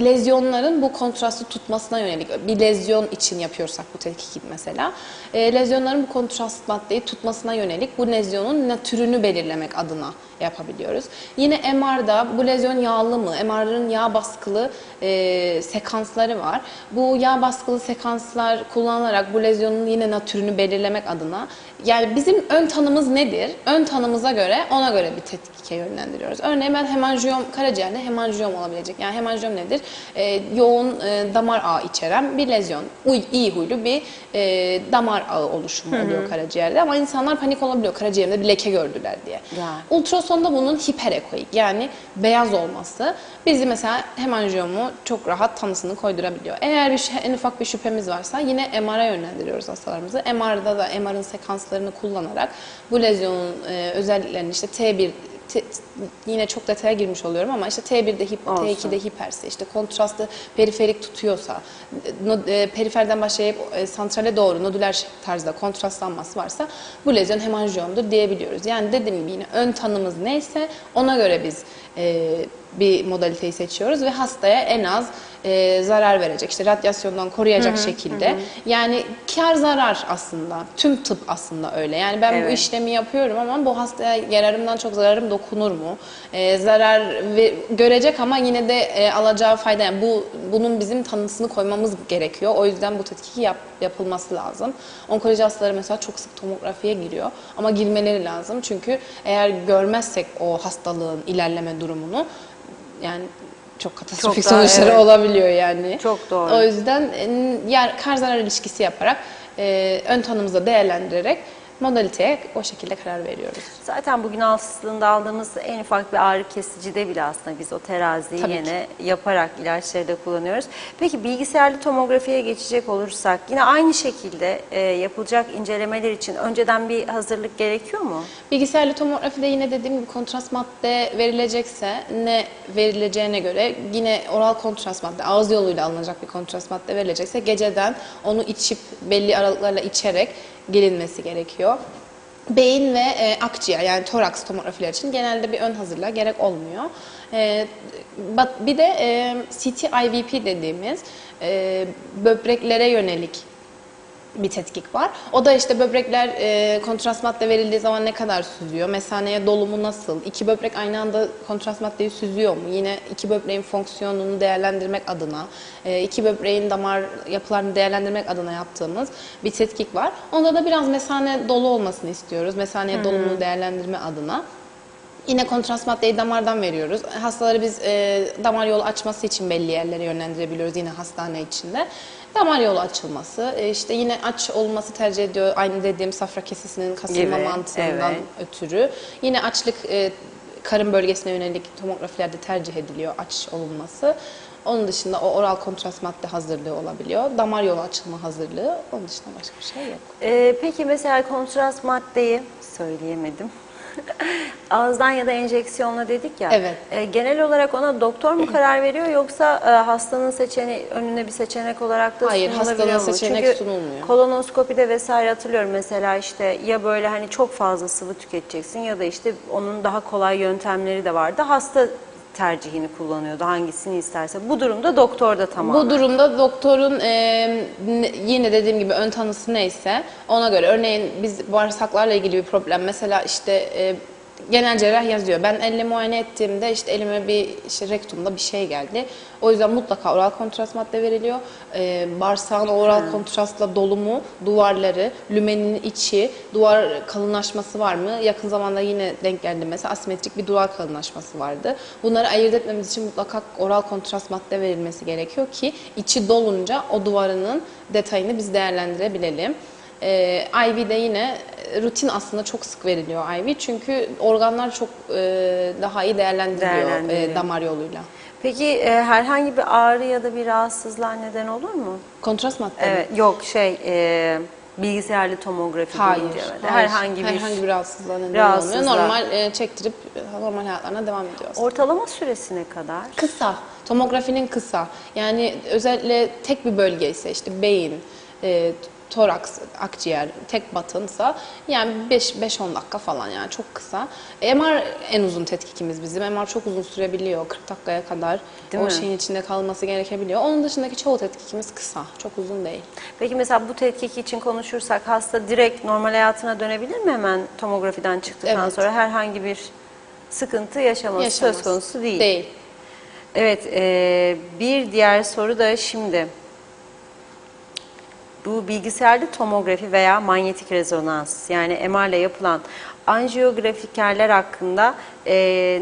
Lezyonların bu kontrastı tutmasına yönelik, bir lezyon için yapıyorsak bu tetkik mesela, lezyonların bu kontrast maddeyi tutmasına yönelik bu lezyonun türünü belirlemek adına yapabiliyoruz. Yine MR'da bu lezyon yağlı mı? MR'ın yağ baskılı sekansları var. Bu yağ baskılı sekanslar kullanılarak bu lezyonun yine türünü belirlemek adına, yani bizim ön tanımız nedir? Ön tanımıza göre, ona göre bir tetkike yönlendiriyoruz. Örneğin ben hemanjiyom, karaciğerde hemanjiyom olabilecek. Yani hemanjiyom nedir? Yoğun damar ağı içeren bir lezyon. İyi huylu bir damar ağı oluşumu oluyor karaciğerde. Ama insanlar panik olabiliyor, karaciğerinde bir leke gördüler diye. Ultrasonda bunun hiperekoik, yani beyaz olması bizi mesela hemanjiyomu çok rahat tanısını koydurabiliyor. Eğer en ufak bir şüphemiz varsa yine MR'a yönlendiriyoruz hastalarımızı. MR'da da MR'ın sekanslarını kullanarak bu lezyonun özelliklerini, işte T1, yine çok detaya girmiş oluyorum ama işte T1'de T2'de hiperse, işte kontrastı periferik tutuyorsa, periferden başlayıp santrale doğru nodüler tarzda kontrastlanması varsa bu lezyon hemanjiyomdur diyebiliyoruz. Yani dediğim gibi yine ön tanımız neyse ona göre biz bir modaliteyi seçiyoruz ve hastaya en az zarar verecek, işte radyasyondan koruyacak şekilde. Yani kar zarar aslında. Tüm tıp aslında öyle. Yani ben bu işlemi yapıyorum ama bu hastaya yararımdan çok zararım dokunur mu? Zarar görecek ama yine de alacağı fayda. Yani bunun bizim tanısını koymamız gerekiyor. O yüzden bu tetkiki yapılması lazım. Onkoloji hastaları mesela çok sık tomografiye giriyor ama girmeleri lazım. Çünkü eğer görmezsek o hastalığın ilerleme durumunu, yani çok katastrofik sonuçları olabiliyor yani. Çok doğru. O yüzden kar zarar ilişkisi yaparak ön tanımıza değerlendirerek modaliteye o şekilde karar veriyoruz. Zaten bugün hastalığında aldığımız en ufak bir ağrı kesicide bile aslında biz o teraziyi yine yaparak ilaçları da kullanıyoruz. Peki bilgisayarlı tomografiye geçecek olursak yine aynı şekilde yapılacak incelemeler için önceden bir hazırlık gerekiyor mu? Bilgisayarlı tomografide yine dediğim gibi kontrast madde verilecekse ne verileceğine göre yine oral kontrast madde, ağız yoluyla alınacak bir kontrast madde verilecekse geceden onu içip belli aralıklarla içerek gelinmesi gerekiyor. Beyin ve akciğer, yani toraks tomografiler için genelde bir ön hazırlığa gerek olmuyor. Bir de CT-IVP dediğimiz böbreklere yönelik bir tetkik var. O da işte böbrekler kontrast madde verildiği zaman ne kadar süzüyor? Mesaneye dolumu nasıl? İki böbrek aynı anda kontrast maddeyi süzüyor mu? Yine iki böbreğin fonksiyonunu değerlendirmek adına, iki böbreğin damar yapılarını değerlendirmek adına yaptığımız bir tetkik var. Onda da biraz mesane dolu olmasını istiyoruz. Mesaneye dolumunu değerlendirme adına. Yine kontrast maddeyi damardan veriyoruz. Hastaları biz damar yolu açması için belli yerlere yönlendirebiliyoruz yine hastane içinde. Damar yolu açılması, işte yine aç olması tercih ediyor. Aynı dediğim safra kesesinin kasılma mantığından ötürü. Yine açlık karın bölgesine yönelik tomografilerde tercih ediliyor aç olunması. Onun dışında o oral kontrast madde hazırlığı olabiliyor. Damar yolu açılma hazırlığı. Onun dışında başka bir şey yok. Peki mesela kontrast maddeyi söyleyemedim. Ağızdan ya da enjeksiyonla dedik ya. Evet. Genel olarak ona doktor mu karar veriyor yoksa hastanın önüne bir seçenek olarak da Hayır, sunulabiliyor hastanın mu? seçenek Çünkü sunulmuyor. kolonoskopide vesaire hatırlıyorum mesela, işte ya böyle hani çok fazla sıvı tüketeceksin ya da işte onun daha kolay yöntemleri de vardı. Hasta tercihini kullanıyordu, hangisini isterse. Bu durumda doktor da tamamen. Bu durumda doktorun yine dediğim gibi ön tanısı neyse ona göre. Örneğin biz bağırsaklarla ilgili bir problem, mesela işte genel cerrah yazıyor. Ben elle muayene ettiğimde işte elime bir işte rektumda bir şey geldi. O yüzden mutlaka oral kontrast madde veriliyor. Bağırsağın oral kontrastla dolumu, duvarları, lümenin içi, duvar kalınlaşması var mı? Yakın zamanda yine denk geldi mesela asimetrik bir duvar kalınlaşması vardı. Bunları ayırt etmemiz için mutlaka oral kontrast madde verilmesi gerekiyor ki içi dolunca o duvarının detayını biz değerlendirebilelim. IV'de yine rutin aslında çok sık veriliyor IV çünkü organlar çok daha iyi değerlendiriliyor damar yoluyla. Peki herhangi bir ağrı ya da bir rahatsızlığa neden olur mu? Kontrast madde mi? Evet, yok bilgisayarlı tomografi Hayır, deyince hayır. Herhangi bir rahatsızlığa neden olmuyor. Normal çektirip normal hayatlarına devam ediyor aslında. ortalama süresi ne kadar? Kısa. Tomografinin kısa. Yani özellikle tek bir bölge ise işte beyin, toraks, akciğer, tek batınsa yani 5-10 dakika falan yani çok kısa. MR en uzun tetkikimiz bizim. MR çok uzun sürebiliyor. 40 dakikaya kadar Değil mi? şeyin içinde kalması gerekebiliyor. Onun dışındaki çoğu tetkikimiz kısa. Çok uzun değil. Peki mesela bu tetkik için konuşursak hasta direkt normal hayatına dönebilir mi hemen tomografiden çıktıktan Evet. sonra herhangi bir sıkıntı yaşaması söz konusu değil? Değil. Evet, bir diğer soru da şimdi. Bu bilgisayarlı tomografi veya manyetik rezonans yani MR ile yapılan anjiyografikerler hakkında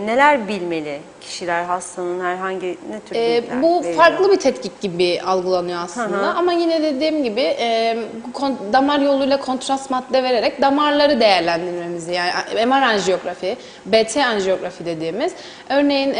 neler bilmeli kişiler hastanın herhangi ne tür bilgiler Bu veriliyor? farklı bir tetkik gibi algılanıyor aslında ama yine dediğim gibi damar yoluyla kontrast madde vererek damarları değerlendirmemizi yani MR anjiyografi, BT anjiyografi dediğimiz örneğin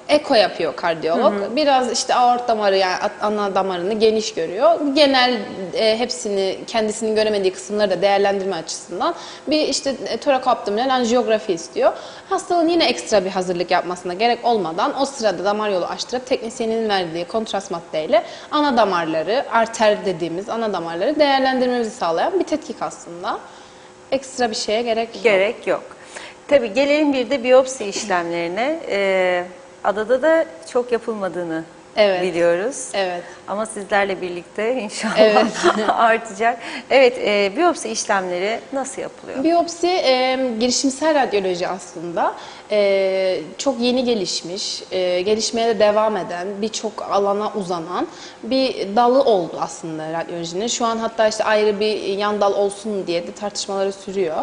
eko yapıyor kardiyolog. Biraz işte aort damarı yani ana damarını geniş görüyor. Genel hepsini kendisinin göremediği kısımları da değerlendirme açısından bir işte torakoabdominal anjiyografi istiyor. Hastanın yine ekstra bir hazırlık yapmasına gerek olmadan o sırada damar yolu açtırıp teknisyenin verdiği kontrast maddeyle ana damarları, arter dediğimiz ana damarları değerlendirmemizi sağlayan bir tetkik aslında. Ekstra bir şeye gerek yok. Tabii gelelim bir de biyopsi işlemlerine. Adada da çok yapılmadığını biliyoruz. Evet. Ama sizlerle birlikte inşallah Evet. artacak. Evet, biyopsi işlemleri nasıl yapılıyor? Biyopsi girişimsel radyoloji aslında. Çok yeni gelişmiş, gelişmeye de devam eden, birçok alana uzanan bir dalı oldu aslında radyolojinin. Şu an hatta işte ayrı bir yan dal olsun diye de tartışmaları sürüyor.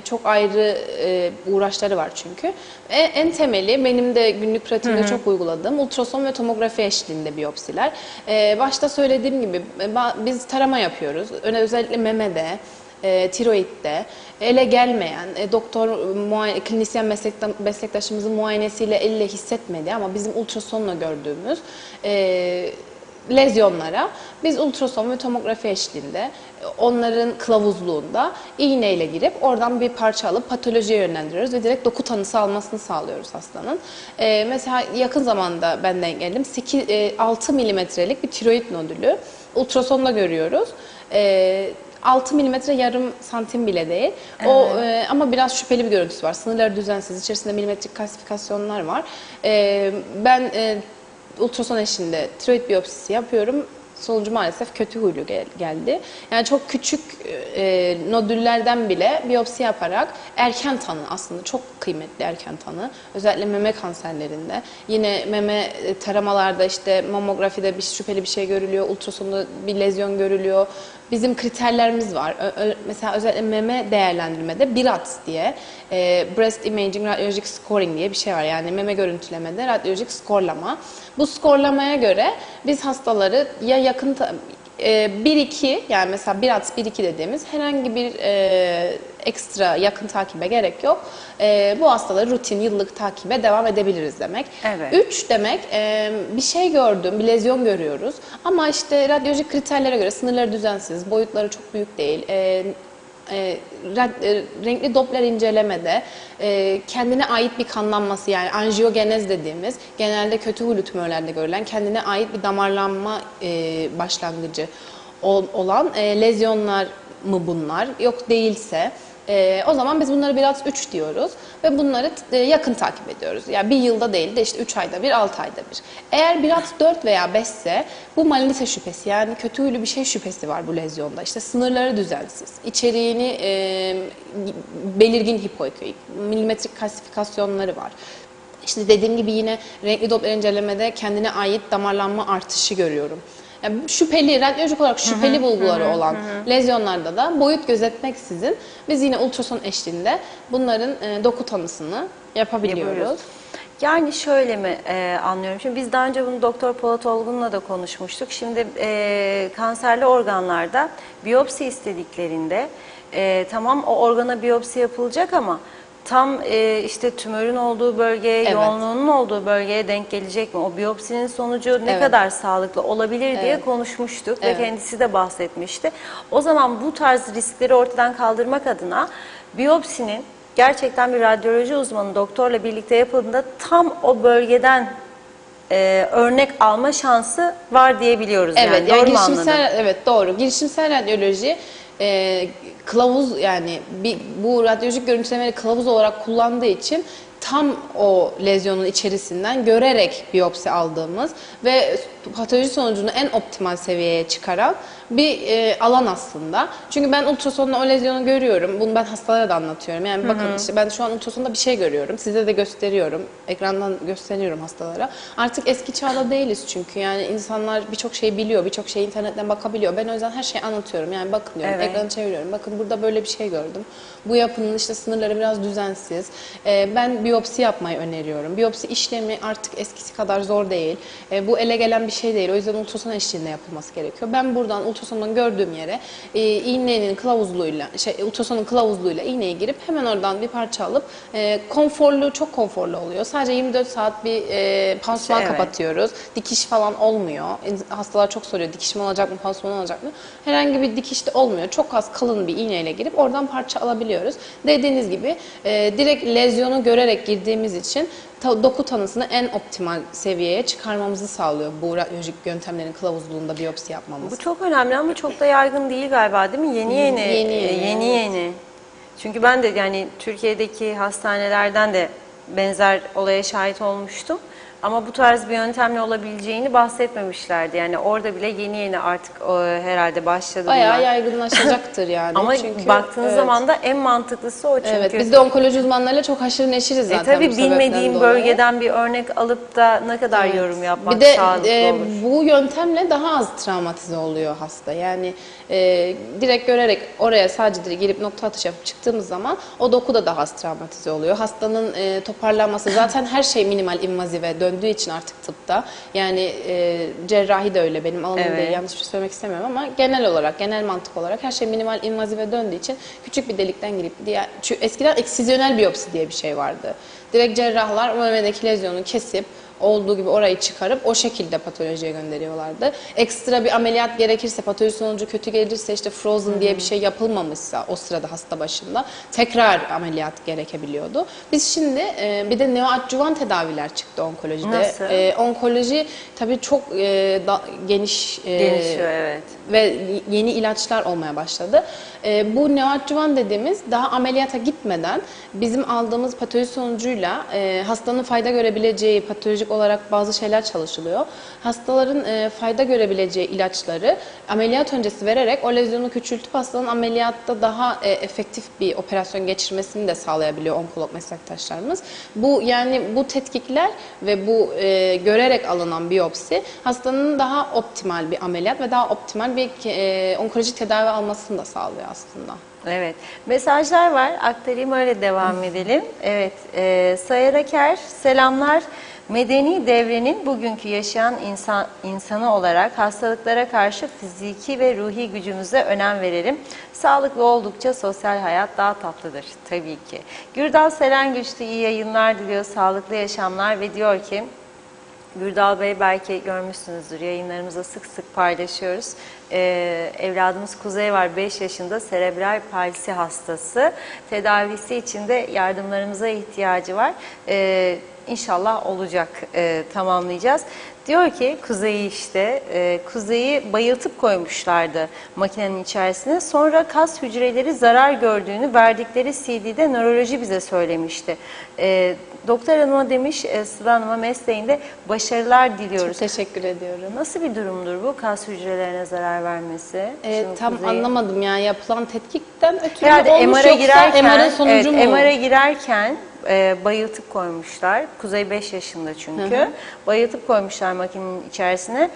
Çok ayrı uğraşları var çünkü. En temeli benim de günlük pratiğimde çok uyguladığım ultrason ve tomografi eşliğinde biyopsiler. Başta söylediğim gibi biz tarama yapıyoruz. Özellikle memede, tiroidde ele gelmeyen, klinisyen meslektaşımızın muayenesiyle elle hissetmediği ama bizim ultrasonla gördüğümüz lezyonlara biz ultrason ve tomografi eşliğinde onların kılavuzluğunda iğneyle girip oradan bir parça alıp patolojiye yönlendiriyoruz ve direkt doku tanısı almasını sağlıyoruz hastanın. Mesela yakın zamanda ben denk geldim 6 milimetrelik bir tiroid nodülü ultrasonda görüyoruz. 6 milimetre yarım santim bile değil. Evet. Ama biraz şüpheli bir görüntüsü var. Sınırları düzensiz. İçerisinde milimetrik kalsifikasyonlar var. Ben ultrason eşliğinde tiroid biyopsisi yapıyorum. Sonucu maalesef kötü huylu geldi. Yani çok küçük nodüllerden bile biyopsi yaparak erken tanı aslında çok kıymetli erken tanı. Özellikle meme kanserlerinde. Yine meme taramalarda işte mamografide bir şüpheli bir şey görülüyor. Ultrasonda bir lezyon görülüyor. Bizim kriterlerimiz var. Mesela özellikle meme değerlendirmede BIRAT diye Breast Imaging Radiologic Scoring diye bir şey var. Yani meme görüntülemede radyolojik skorlama. Bu skorlamaya göre biz hastaları ya yakın 1-2 yani mesela BIRAT 1-2 dediğimiz herhangi bir ekstra yakın takibe gerek yok. Bu hastaları rutin yıllık takibe devam edebiliriz demek. Evet. 3 demek bir şey gördüm, bir lezyon görüyoruz ama işte radyolojik kriterlere göre sınırları düzensiz, boyutları çok büyük değil. Renkli Doppler incelemede kendine ait bir kanlanması yani anjiyogenez dediğimiz genelde kötü huylu tümörlerde görülen kendine ait bir damarlanma başlangıcı olan lezyonlar mı bunlar? Yok değilse O zaman biz bunları biraz 3 diyoruz ve bunları yakın takip ediyoruz. Yani bir yılda değil de işte 3 ayda bir, 6 ayda bir. Eğer biraz 4 veya 5 ise bu malignite şüphesi, yani kötü huylu bir şey şüphesi var bu lezyonda. İşte sınırları düzensiz, içeriğini belirgin hipoikoik, milimetrik kalsifikasyonları var. İşte dediğim gibi yine renkli Doppler incelemede kendine ait damarlanma artışı görüyorum. Yani şüpheli, radyolojik olarak şüpheli bulguları olan lezyonlarda da boyut gözetmeksizin biz yine ultrason eşliğinde bunların doku tanısını yapabiliyoruz. Yani şöyle mi anlıyorum? Şimdi biz daha önce bunu Doktor Polat Olgun'la da konuşmuştuk. Şimdi kanserli organlarda biyopsi istediklerinde tamam o organa biyopsi yapılacak ama tam işte tümörün olduğu bölgeye, Evet. yoğunluğunun olduğu bölgeye denk gelecek mi? O biyopsinin sonucu ne kadar sağlıklı olabilir diye konuşmuştuk ve kendisi de bahsetmişti. O zaman bu tarz riskleri ortadan kaldırmak adına biyopsinin gerçekten bir radyoloji uzmanı doktorla birlikte yapıldığında tam o bölgeden örnek alma şansı var diyebiliyoruz. Evet, yani. yani Doğru mu anladım? evet doğru. Girişimsel radyoloji kılavuz, yani bu radyolojik görüntülemeleri kılavuz olarak kullandığı için tam o lezyonun içerisinden görerek biyopsi aldığımız ve patoloji sonucunu en optimal seviyeye çıkaran bir alan aslında. Çünkü ben ultrasonla o lezyonu görüyorum. Bunu ben hastalara da anlatıyorum. Yani bakın işte ben şu an ultrasonda bir şey görüyorum. Size de gösteriyorum. Ekrandan gösteriyorum hastalara. Artık eski çağda değiliz çünkü. Yani insanlar birçok şeyi biliyor. Birçok şeyi internetten bakabiliyor. Ben o yüzden her şeyi anlatıyorum. Yani bakın diyorum. Evet. Ekranı çeviriyorum. Bakın burada böyle bir şey gördüm. Bu yapının işte sınırları biraz düzensiz. Ben biyopsi yapmayı öneriyorum. Biyopsi işlemi artık eskisi kadar zor değil. Bu ele gelen bir şey değil. O yüzden ultrason eşliğinde yapılması gerekiyor. Ben buradan ultrasondan gördüğüm yere iğnenin kılavuzluğuyla, ultrasonun kılavuzluğuyla iğneyi girip hemen oradan bir parça alıp konforlu, çok konforlu oluyor. Sadece 24 saat bir pansuman kapatıyoruz. Dikiş falan olmuyor. Hastalar çok soruyor, dikiş mi olacak mı, pansuman olacak mı? Herhangi bir dikiş de olmuyor. Çok az kalın bir iğneyle girip oradan parça alabiliyoruz. Dediğiniz gibi direkt lezyonu görerek girdiğimiz için doku tanısını en optimal seviyeye çıkarmamızı sağlıyor bu radyolojik yöntemlerin kılavuzluğunda biyopsi yapmamız. Bu çok önemli ama çok da yaygın değil galiba, değil mi? Yeni. Çünkü ben de yani Türkiye'deki hastanelerden de benzer olaya şahit olmuştum. Ama bu tarz bir yöntemle olabileceğini bahsetmemişlerdi. Yani orada bile yeni artık herhalde başladı. Bayağı yaygınlaşacaktır yani. Ama çünkü, baktığınız zaman da en mantıklısı o çünkü. Evet, biz de onkoloji uzmanlarıyla çok haşır neşiriz zaten Tabii bu sebepten bilmediğim dolayı. bölgeden bir örnek alıp da ne kadar yorum yapmak bir de, sağlıklı olur. bu yöntemle daha az travmatize oluyor hasta. Yani direkt görerek oraya sadece girip nokta atışı yapıp çıktığımız zaman o doku da daha az travmatize oluyor. Hastanın toparlanması, zaten her şey minimal invazive döndüğü için artık tıpta. Yani cerrahi de öyle, benim alanım değil, yanlış bir şey söylemek istemiyorum ama genel olarak, genel mantık olarak her şey minimal invazive döndüğü için küçük bir delikten girip çünkü eskiden eksizyonel biyopsi diye bir şey vardı. Direkt cerrahlar o memedeki lezyonu kesip olduğu gibi orayı çıkarıp o şekilde patolojiye gönderiyorlardı. Ekstra bir ameliyat gerekirse, patoloji sonucu kötü gelirse, işte frozen diye bir şey yapılmamışsa o sırada hasta başında tekrar ameliyat gerekebiliyordu. Biz şimdi bir de neoadjuvan tedaviler çıktı onkolojide. Nasıl? Onkoloji tabii çok Gelişiyor, evet. ve yeni ilaçlar olmaya başladı. Bu neoadjuvan dediğimiz daha ameliyata gitmeden bizim aldığımız patoloji sonucuyla hastanın fayda görebileceği patolojik olarak bazı şeyler çalışılıyor. Hastaların fayda görebileceği ilaçları ameliyat öncesi vererek o lezyonu küçültüp hastanın ameliyatta daha efektif bir operasyon geçirmesini de sağlayabiliyor onkolog meslektaşlarımız. Bu tetkikler ve bu görerek alınan biyopsi hastanın daha optimal bir ameliyat ve daha optimal bir onkolojik tedavi almasını da sağlıyor aslında. Evet. Mesajlar var. Aktarayım, öyle devam edelim. Evet. Sayar Aker, selamlar. Medeni devrenin bugünkü yaşayan insanı olarak hastalıklara karşı fiziki ve ruhi gücümüze önem verelim. Sağlıklı oldukça sosyal hayat daha tatlıdır tabii ki. Gürdal Serengüçlü iyi yayınlar diliyor, sağlıklı yaşamlar ve diyor ki, Gürdal Bey belki görmüşsünüzdür, yayınlarımızda sık sık paylaşıyoruz. Evladımız Kuzey var, 5 yaşında, serebral palsi hastası. Tedavisi için de yardımlarımıza ihtiyacı var. inşallah olacak, tamamlayacağız. Diyor ki Kuzey'i Kuzey'i bayıltıp koymuşlardı makinenin içerisine. Sonra kas hücreleri zarar gördüğünü verdikleri CD'de nöroloji bize söylemişti. Doktor Hanım'a demiş, Sıla Hanım'a mesleğinde başarılar diliyoruz. Çok teşekkür ediyorum. Nasıl bir durumdur bu kas hücrelerine zarar vermesi? Tam anlamadım yani yapılan tetkikten ötürü Herhalde olmuş MR'a yoksa girerken, MR'ın sonucu mu? MR'a girerken bayıltıp koymuşlar. Kuzey 5 yaşında çünkü. Hı hı. Bayıltıp koymuşlar makinenin içerisine.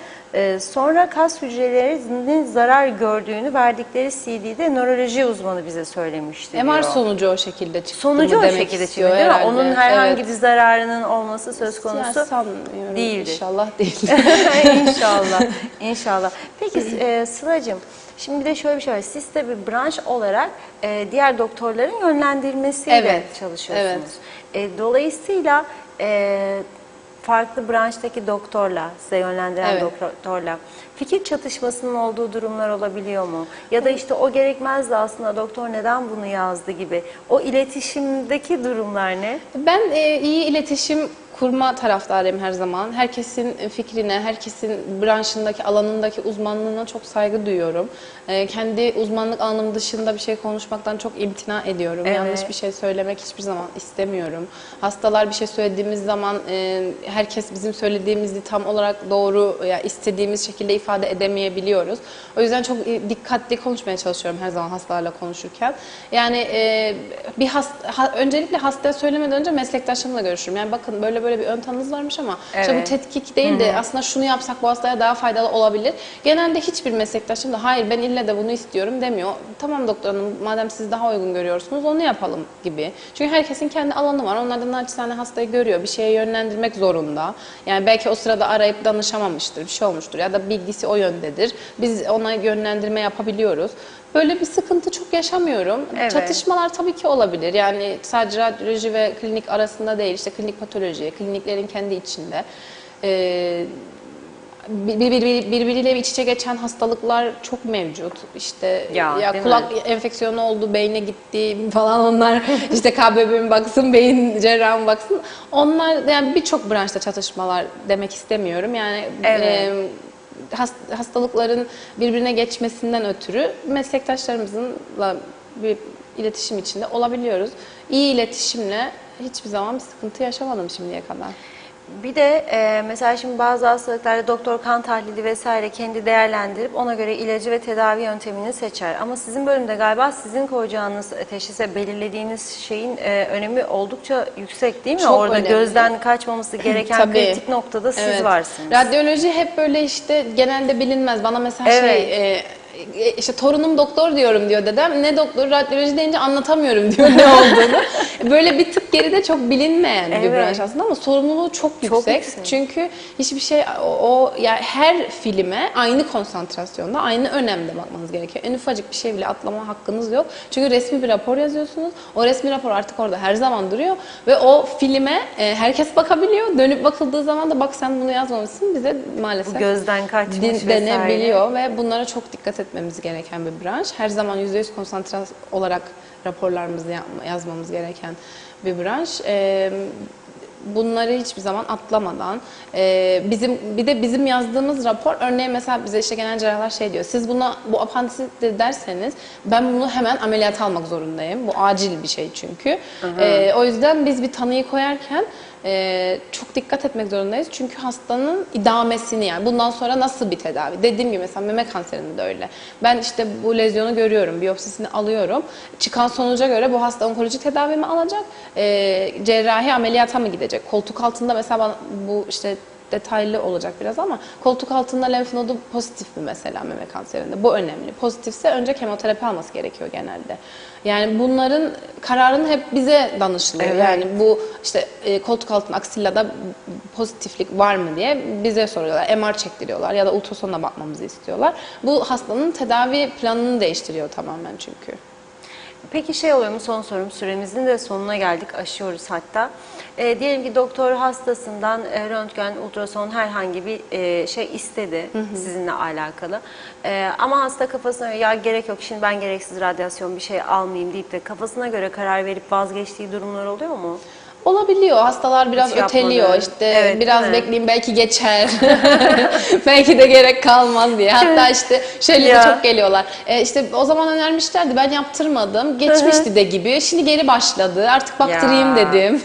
Sonra kas hücrelerinin zarar gördüğünü verdikleri CD'de nöroloji uzmanı bize söylemişti MR diyor. sonucu o şekilde çıktı Sonucu mı o demek şekilde istiyor çıkıyor değil mi? herhalde. Onun herhangi Evet. bir zararının olması söz konusu Ya sanmıyorum. değildir. İnşallah değil. İnşallah. İnşallah. Peki Sıla'cığım, şimdi bir de şöyle bir şey var. Siz tabii branş olarak diğer doktorların yönlendirmesiyle Evet, çalışıyorsunuz. Dolayısıyla farklı branştaki doktorla, size yönlendiren Evet. doktorla fikir çatışmasının olduğu durumlar olabiliyor mu? Ya da işte o gerekmezdi aslında, doktor neden bunu yazdı gibi. O iletişimdeki durumlar ne? Ben iyi iletişim kurma taraftarıyım her zaman. Herkesin fikrine, herkesin branşındaki, alanındaki uzmanlığına çok saygı duyuyorum. Kendi uzmanlık alanım dışında bir şey konuşmaktan çok imtina ediyorum. Evet. Yanlış bir şey söylemek hiçbir zaman istemiyorum. Hastalar bir şey söylediğimiz zaman herkes bizim söylediğimizi tam olarak doğru ya istediğimiz şekilde ifade edemeyebiliyoruz. O yüzden çok dikkatli konuşmaya çalışıyorum her zaman hastalarla konuşurken. Yani öncelikle hastaya söylemeden önce meslektaşlarımla görüşürüm. Yani bakın böyle bir ön tanınız varmış ama işte bu Evet. tetkik değil de aslında şunu yapsak bu hastaya daha faydalı olabilir. Genelde hiçbir meslektaşım da hayır ben ille de bunu istiyorum demiyor. Tamam doktor hanım, madem siz daha uygun görüyorsunuz onu yapalım gibi. Çünkü herkesin kendi alanı var. Onlardan naçizane hastayı görüyor. Bir şeye yönlendirmek zorunda. Yani belki o sırada arayıp danışamamıştır, bir şey olmuştur ya da bilgisi o yöndedir. Biz ona yönlendirme yapabiliyoruz. Böyle bir sıkıntı çok yaşamıyorum. Evet. Çatışmalar tabii ki olabilir. Yani sadece radyoloji ve klinik arasında değil, işte klinik patoloji, kliniklerin kendi içinde. Birbiriyle iç içe geçen hastalıklar çok mevcut. İşte Ya, değil kulak mi? enfeksiyonu oldu, beyne gitti falan onlar. İşte KBB mi baksın, beyin cerrahı mı baksın. Onlar yani birçok branşta çatışmalar demek istemiyorum. Yani Evet. hastalıkların birbirine geçmesinden ötürü meslektaşlarımızla bir iletişim içinde olabiliyoruz. İyi iletişimle hiçbir zaman bir sıkıntı yaşamadım şimdiye kadar. Bir de mesela şimdi bazı hastalıklarda doktor kan tahlili vesaire kendi değerlendirip ona göre ilacı ve tedavi yöntemini seçer. Ama sizin bölümde galiba sizin koyacağınız teşhise belirlediğiniz şeyin önemi oldukça yüksek değil mi? Çok Orada önemli. gözden kaçmaması gereken Tabii. kritik noktada siz Evet. varsınız. Radyoloji hep böyle işte genelde bilinmez. Bana mesela Evet. işte torunum doktor diyorum diyor dedem. Ne doktor? Radyoloji deyince anlatamıyorum diyor ne olduğunu. Böyle bir tık geride çok bilinmeyen bir Evet. branş aslında ama sorumluluğu çok yüksek. yüksek. Çünkü hiçbir şey yani her filme aynı konsantrasyonda, aynı önemde bakmanız gerekiyor. En ufacık bir şey bile atlama hakkınız yok. Çünkü resmi bir rapor yazıyorsunuz. O resmi rapor artık orada her zaman duruyor ve o filme herkes bakabiliyor. Dönüp bakıldığı zaman da bak sen bunu yazmamışsın bize maalesef Bu gözden kaçmış vesaire. denebiliyor ve bunlara çok dikkat etmemiz gereken bir branş. Her zaman %100 konsantre olarak raporlarımızı yazmamız gereken bir branş. Bunları hiçbir zaman atlamadan bizim yazdığımız rapor örneğin mesela bize işte genel cerrahlar şey diyor. Siz bu apandisittir derseniz ben bunu hemen ameliyata almak zorundayım. Bu acil bir şey çünkü. O yüzden biz bir tanıyı koyarken çok dikkat etmek zorundayız. Çünkü hastanın idamesini yani bundan sonra nasıl bir tedavi? Dediğim gibi mesela meme kanserinde de öyle. Ben işte bu lezyonu görüyorum, biyopsisini alıyorum. Çıkan sonuca göre bu hasta onkolojik tedavi mi alacak? Cerrahi ameliyata mı gidecek? Koltuk altında mesela bu işte detaylı olacak biraz ama koltuk altında lenf nodu pozitif mi mesela meme kanserinde? Bu önemli. Pozitifse önce kemoterapi alması gerekiyor genelde. Yani bunların kararını hep bize danışılıyor. Evet. Yani bu işte koltuk altında aksillada pozitiflik var mı diye bize soruyorlar. MR çektiriyorlar ya da ultrasonla bakmamızı istiyorlar. Bu hastanın tedavi planını değiştiriyor tamamen çünkü. Peki şey oluyor mu, son sorum, süremizin de sonuna geldik, aşıyoruz hatta. Diyelim ki doktor hastasından röntgen, ultrason herhangi bir şey istedi sizinle alakalı. Ama hasta kafasına ya gerek yok şimdi ben gereksiz radyasyon bir şey almayayım deyip de kafasına göre karar verip vazgeçtiği durumlar oluyor mu? Olabiliyor. Hastalar biraz Hiç öteliyor. yapmadım. İşte Evet, biraz değil mi? bekleyeyim belki geçer. Belki de gerek kalmaz diye. Hatta işte şöyle de Ya. çok geliyorlar. İşte o zaman önermişlerdi, ben yaptırmadım. Geçmişti de gibi. Şimdi geri başladı. Artık baktırayım Ya. dedim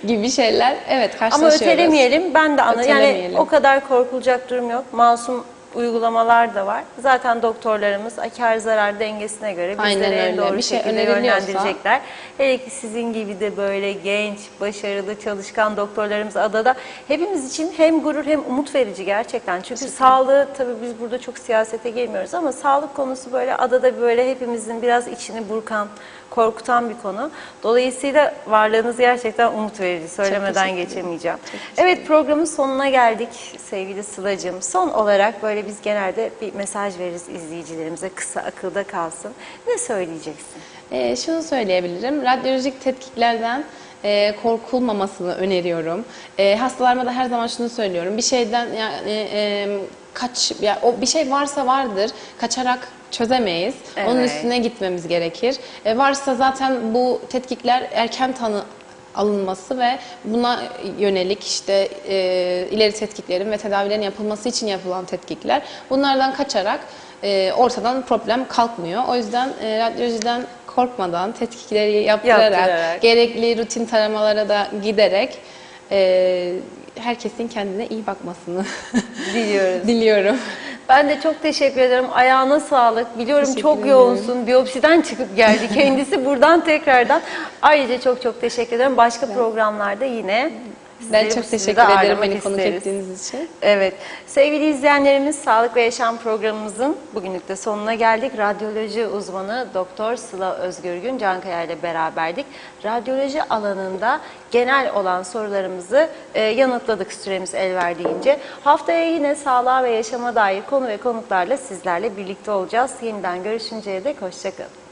gibi şeyler. Evet, Ama karşılaşıyoruz. ötelemeyelim. Ben de yani Ötelemeyelim. o kadar korkulacak durum yok. Masum uygulamalar da var. Zaten doktorlarımız kar zarar dengesine göre Aynen bizleri en öyle. doğru Bir şey şekilde öneriliyorsa- yönlendirecekler. Hele ki sizin gibi de böyle genç, başarılı, çalışkan doktorlarımız adada hepimiz için hem gurur hem umut verici gerçekten. Çünkü sağlığı, tabii biz burada çok siyasete girmiyoruz ama sağlık konusu böyle adada böyle hepimizin biraz içini burkan, korkutan bir konu. Dolayısıyla varlığınız gerçekten umut verici. Söylemeden teşekkür ederim. geçemeyeceğim. Evet, programın sonuna geldik sevgili Sıla'cığım. Son olarak böyle biz genelde bir mesaj veririz izleyicilerimize, kısa akılda kalsın. Ne söyleyeceksin? Şunu söyleyebilirim. Radyolojik tetkiklerden korkulmamasını öneriyorum. Hastalarıma da her zaman şunu söylüyorum. Bir şeyden o bir şey varsa vardır. Kaçarak çözemeyiz. Evet. Onun üstüne gitmemiz gerekir. Varsa zaten bu tetkikler erken tanı alınması ve buna yönelik işte ileri tetkiklerin ve tedavilerin yapılması için yapılan tetkikler. Bunlardan kaçarak ortadan problem kalkmıyor. O yüzden radyolojiden korkmadan, tetkikleri yaptırarak, gerekli rutin taramalara da giderek herkesin kendine iyi bakmasını diliyorum. Ben de çok teşekkür ederim. Ayağına sağlık. Biliyorum Teşekkür çok ederim. yoğunsun. Biyopsiden çıkıp geldi kendisi. Buradan tekrardan ayrıca çok çok teşekkür ederim. Başka programlarda yine Ben sizleri çok bu teşekkür stüdyoda ederim ağırlamak beni konuk isteriz. ettiğiniz için. Evet. Sevgili izleyenlerimiz, Sağlık ve Yaşam programımızın bugünlük de sonuna geldik. Radyoloji uzmanı Doktor Sıla Özgürgün Cankaya ile beraberdik. Radyoloji alanında genel olan sorularımızı yanıtladık süremiz el verdiğince. Haftaya yine sağlığa ve yaşama dair konu ve konuklarla sizlerle birlikte olacağız. Yeniden görüşünceye dek hoşça kalın.